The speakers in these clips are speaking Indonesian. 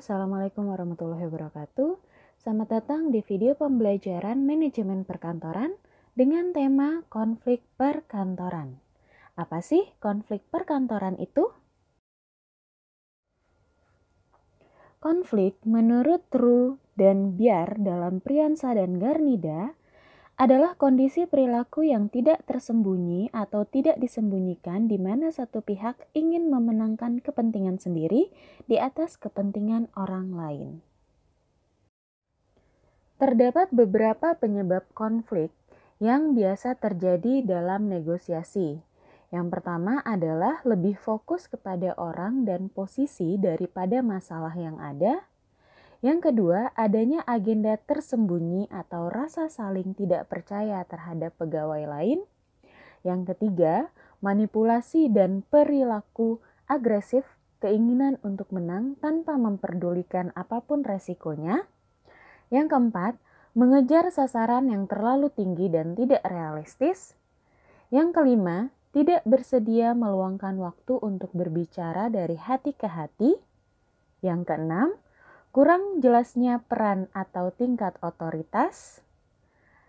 Assalamualaikum warahmatullahi wabarakatuh. Selamat datang di video pembelajaran manajemen perkantoran dengan tema konflik perkantoran. Apa sih konflik perkantoran itu? Konflik menurut True dan Biar dalam Priyansa dan Garnida adalah kondisi perilaku yang tidak tersembunyi atau tidak disembunyikan di mana satu pihak ingin memenangkan kepentingan sendiri di atas kepentingan orang lain. Terdapat beberapa penyebab konflik yang biasa terjadi dalam negosiasi. Yang pertama adalah lebih fokus kepada orang dan posisi daripada masalah yang ada. Yang kedua, adanya agenda tersembunyi atau rasa saling tidak percaya terhadap pegawai lain. Yang ketiga, manipulasi dan perilaku agresif, keinginan untuk menang tanpa memperdulikan apapun resikonya. Yang keempat, mengejar sasaran yang terlalu tinggi dan tidak realistis. Yang kelima, tidak bersedia meluangkan waktu untuk berbicara dari hati ke hati. Yang keenam, kurang jelasnya peran atau tingkat otoritas.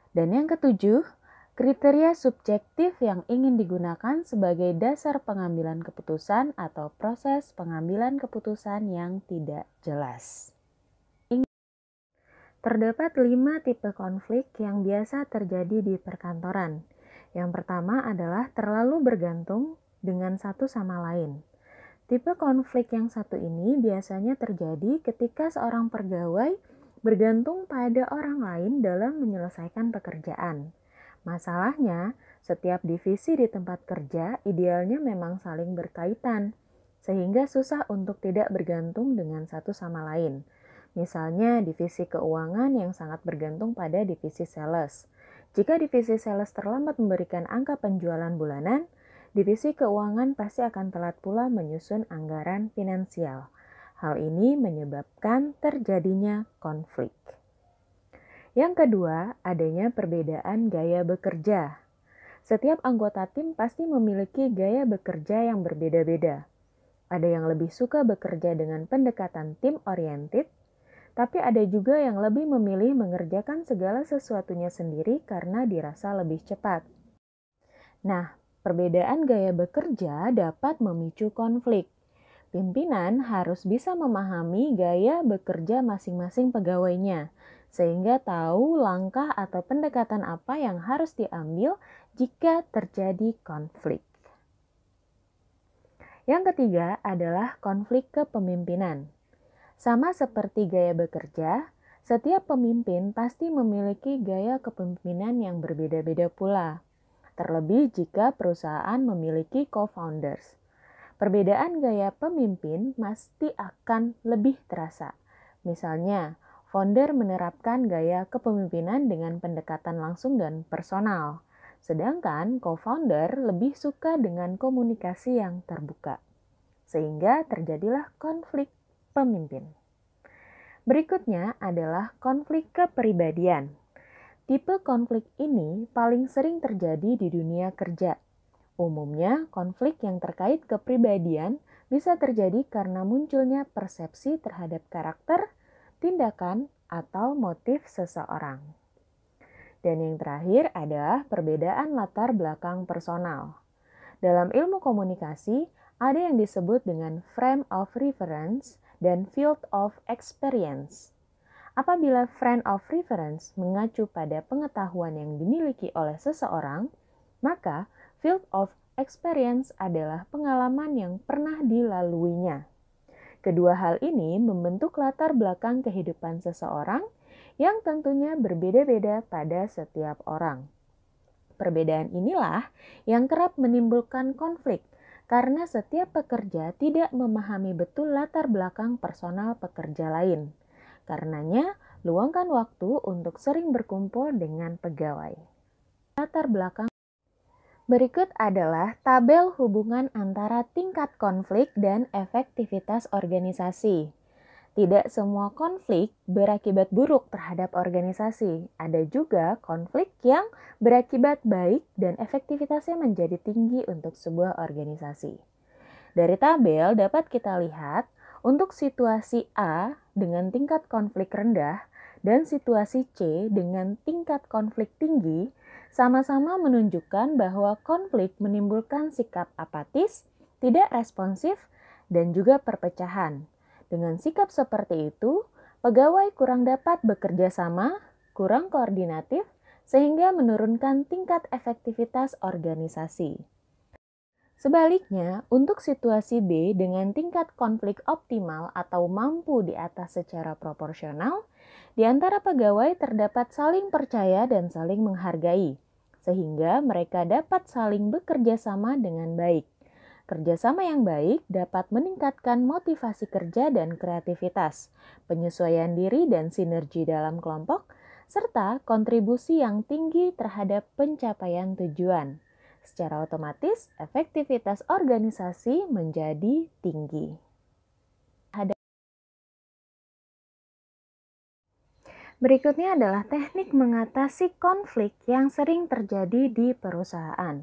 Dan yang ketujuh, kriteria subjektif yang ingin digunakan sebagai dasar pengambilan keputusan atau proses pengambilan keputusan yang tidak jelas. Terdapat 5 tipe konflik yang biasa terjadi di perkantoran. Yang pertama adalah terlalu bergantung dengan satu sama lain. Tipe konflik yang satu ini biasanya terjadi ketika seorang pegawai bergantung pada orang lain dalam menyelesaikan pekerjaan. Masalahnya, setiap divisi di tempat kerja idealnya memang saling berkaitan, sehingga susah untuk tidak bergantung dengan satu sama lain. Misalnya divisi keuangan yang sangat bergantung pada divisi sales. Jika divisi sales terlambat memberikan angka penjualan bulanan, divisi keuangan pasti akan telat pula menyusun anggaran finansial. Hal ini menyebabkan terjadinya konflik. Yang kedua, adanya perbedaan gaya bekerja. Setiap anggota tim pasti memiliki gaya bekerja yang berbeda-beda. Ada yang lebih suka bekerja dengan pendekatan team oriented, tapi ada juga yang lebih memilih mengerjakan segala sesuatunya sendiri karena dirasa lebih cepat. Nah, perbedaan gaya bekerja dapat memicu konflik. Pimpinan harus bisa memahami gaya bekerja masing-masing pegawainya, sehingga tahu langkah atau pendekatan apa yang harus diambil jika terjadi konflik. Yang ketiga adalah konflik kepemimpinan. Sama seperti gaya bekerja, setiap pemimpin pasti memiliki gaya kepemimpinan yang berbeda-beda pula. Terlebih jika perusahaan memiliki co-founders. Perbedaan gaya pemimpin pasti akan lebih terasa. Misalnya, founder menerapkan gaya kepemimpinan dengan pendekatan langsung dan personal. Sedangkan co-founder lebih suka dengan komunikasi yang terbuka. Sehingga terjadilah konflik pemimpin. Berikutnya adalah konflik kepribadian. Tipe konflik ini paling sering terjadi di dunia kerja. Umumnya, konflik yang terkait kepribadian bisa terjadi karena munculnya persepsi terhadap karakter, tindakan, atau motif seseorang. Dan yang terakhir adalah perbedaan latar belakang personal. Dalam ilmu komunikasi, ada yang disebut dengan frame of reference dan field of experience. Apabila frame of reference mengacu pada pengetahuan yang dimiliki oleh seseorang, maka field of experience adalah pengalaman yang pernah dilaluinya. Kedua hal ini membentuk latar belakang kehidupan seseorang yang tentunya berbeda-beda pada setiap orang. Perbedaan inilah yang kerap menimbulkan konflik karena setiap pekerja tidak memahami betul latar belakang personal pekerja lain. Karenanya, luangkan waktu untuk sering berkumpul dengan pegawai. Latar belakang. Berikut adalah tabel hubungan antara tingkat konflik dan efektivitas organisasi. Tidak semua konflik berakibat buruk terhadap organisasi. Ada juga konflik yang berakibat baik dan efektivitasnya menjadi tinggi untuk sebuah organisasi. Dari tabel dapat kita lihat, untuk situasi A, dengan tingkat konflik rendah dan situasi C dengan tingkat konflik tinggi sama-sama menunjukkan bahwa konflik menimbulkan sikap apatis, tidak responsif, dan juga perpecahan. Dengan sikap seperti itu, pegawai kurang dapat bekerja sama, kurang koordinatif, sehingga menurunkan tingkat efektivitas organisasi. Sebaliknya, untuk situasi B dengan tingkat konflik optimal atau mampu di atas secara proporsional, di antara pegawai terdapat saling percaya dan saling menghargai, sehingga mereka dapat saling bekerja sama dengan baik. Kerjasama yang baik dapat meningkatkan motivasi kerja dan kreativitas, penyesuaian diri dan sinergi dalam kelompok, serta kontribusi yang tinggi terhadap pencapaian tujuan. Secara otomatis, efektivitas organisasi menjadi tinggi. Berikutnya adalah teknik mengatasi konflik yang sering terjadi di perusahaan.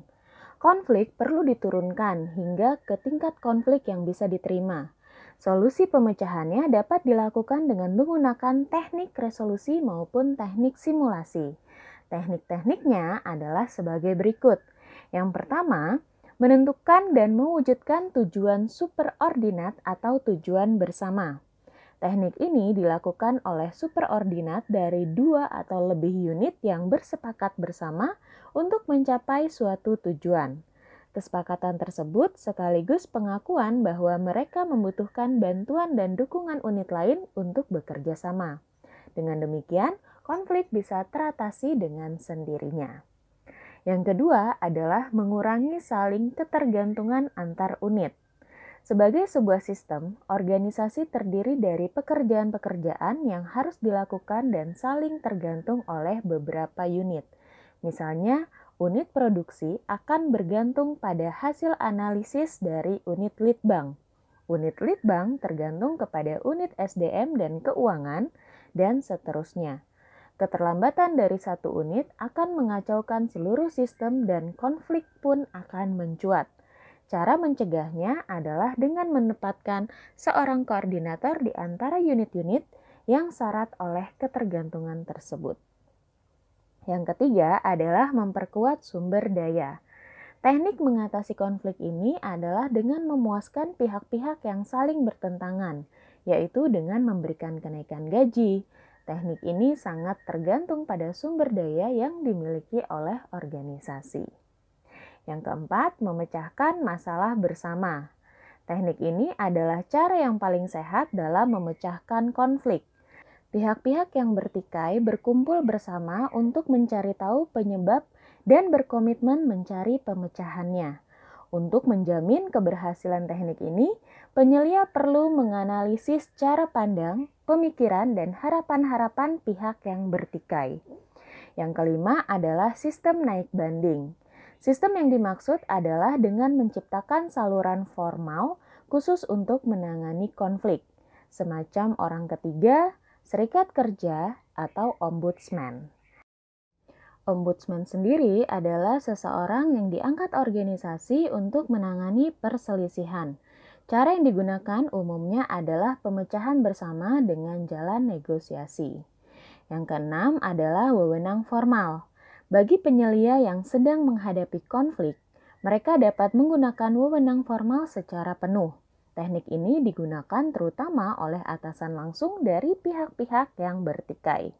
Konflik perlu diturunkan hingga ke tingkat konflik yang bisa diterima. Solusi pemecahannya dapat dilakukan dengan menggunakan teknik resolusi maupun teknik simulasi. Teknik-tekniknya adalah sebagai berikut. Yang pertama, menentukan dan mewujudkan tujuan superordinat atau tujuan bersama. Teknik ini dilakukan oleh superordinat dari 2 atau lebih unit yang bersepakat bersama untuk mencapai suatu tujuan. Kesepakatan tersebut sekaligus pengakuan bahwa mereka membutuhkan bantuan dan dukungan unit lain untuk bekerja sama. Dengan demikian, konflik bisa teratasi dengan sendirinya. Yang kedua adalah mengurangi saling ketergantungan antar unit. Sebagai sebuah sistem, organisasi terdiri dari pekerjaan-pekerjaan yang harus dilakukan dan saling tergantung oleh beberapa unit. Misalnya, unit produksi akan bergantung pada hasil analisis dari unit litbang. Unit litbang tergantung kepada unit SDM dan keuangan, dan seterusnya. Keterlambatan dari satu unit akan mengacaukan seluruh sistem dan konflik pun akan mencuat. Cara mencegahnya adalah dengan menempatkan seorang koordinator di antara unit-unit yang syarat oleh ketergantungan tersebut. Yang ketiga adalah memperkuat sumber daya. Teknik mengatasi konflik ini adalah dengan memuaskan pihak-pihak yang saling bertentangan, yaitu dengan memberikan kenaikan gaji. Teknik ini sangat tergantung pada sumber daya yang dimiliki oleh organisasi. Yang keempat, memecahkan masalah bersama. Teknik ini adalah cara yang paling sehat dalam memecahkan konflik. Pihak-pihak yang bertikai berkumpul bersama untuk mencari tahu penyebab dan berkomitmen mencari pemecahannya. Untuk menjamin keberhasilan teknik ini, penyelia perlu menganalisis cara pandang, pemikiran, dan harapan-harapan pihak yang bertikai. Yang kelima adalah sistem naik banding. Sistem yang dimaksud adalah dengan menciptakan saluran formal khusus untuk menangani konflik, semacam orang ketiga, serikat kerja, atau ombudsman. Ombudsman sendiri adalah seseorang yang diangkat organisasi untuk menangani perselisihan. Cara yang digunakan umumnya adalah pemecahan bersama dengan jalan negosiasi. Yang keenam adalah wewenang formal. Bagi penyelia yang sedang menghadapi konflik, mereka dapat menggunakan wewenang formal secara penuh. Teknik ini digunakan terutama oleh atasan langsung dari pihak-pihak yang bertikai.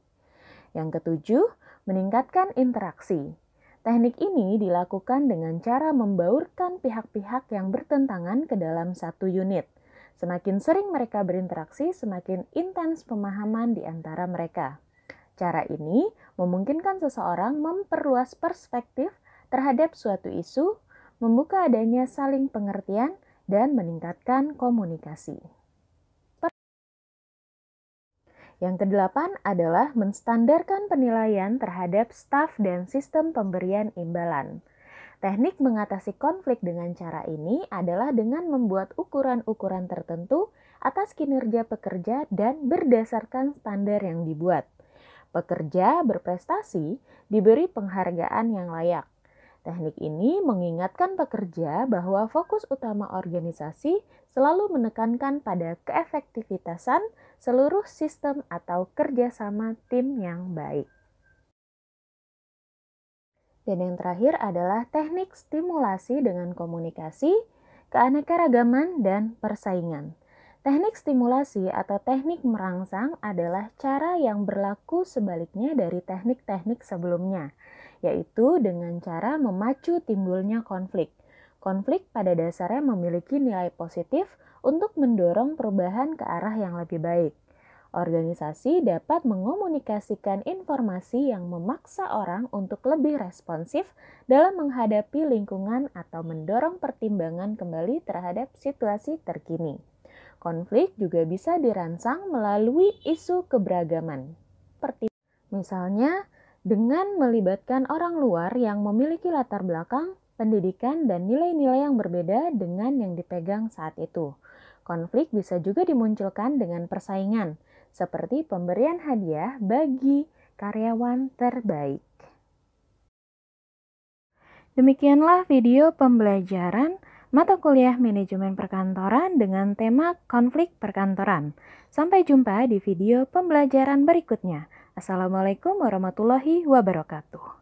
Yang ketujuh, meningkatkan interaksi. Teknik ini dilakukan dengan cara membaurkan pihak-pihak yang bertentangan ke dalam satu unit. Semakin sering mereka berinteraksi, semakin intens pemahaman di antara mereka. Cara ini memungkinkan seseorang memperluas perspektif terhadap suatu isu, membuka adanya saling pengertian, dan meningkatkan komunikasi. Yang kedelapan adalah menstandarkan penilaian terhadap staf dan sistem pemberian imbalan. Teknik mengatasi konflik dengan cara ini adalah dengan membuat ukuran-ukuran tertentu atas kinerja pekerja dan berdasarkan standar yang dibuat. Pekerja berprestasi diberi penghargaan yang layak. Teknik ini mengingatkan pekerja bahwa fokus utama organisasi selalu menekankan pada keefektivitasan seluruh sistem atau kerjasama tim yang baik. Dan yang terakhir adalah teknik stimulasi dengan komunikasi, keanekaragaman, dan persaingan. Teknik stimulasi atau teknik merangsang adalah cara yang berlaku sebaliknya dari teknik-teknik sebelumnya, yaitu dengan cara memacu timbulnya konflik. Konflik pada dasarnya memiliki nilai positif untuk mendorong perubahan ke arah yang lebih baik. Organisasi dapat mengomunikasikan informasi yang memaksa orang untuk lebih responsif dalam menghadapi lingkungan atau mendorong pertimbangan kembali terhadap situasi terkini. Konflik juga bisa dirangsang melalui isu keberagaman. Misalnya, dengan melibatkan orang luar yang memiliki latar belakang, pendidikan, dan nilai-nilai yang berbeda dengan yang dipegang saat itu. Konflik bisa juga dimunculkan dengan persaingan, seperti pemberian hadiah bagi karyawan terbaik. Demikianlah video pembelajaran mata kuliah manajemen perkantoran dengan tema konflik perkantoran. Sampai jumpa di video pembelajaran berikutnya. Assalamualaikum warahmatullahi wabarakatuh.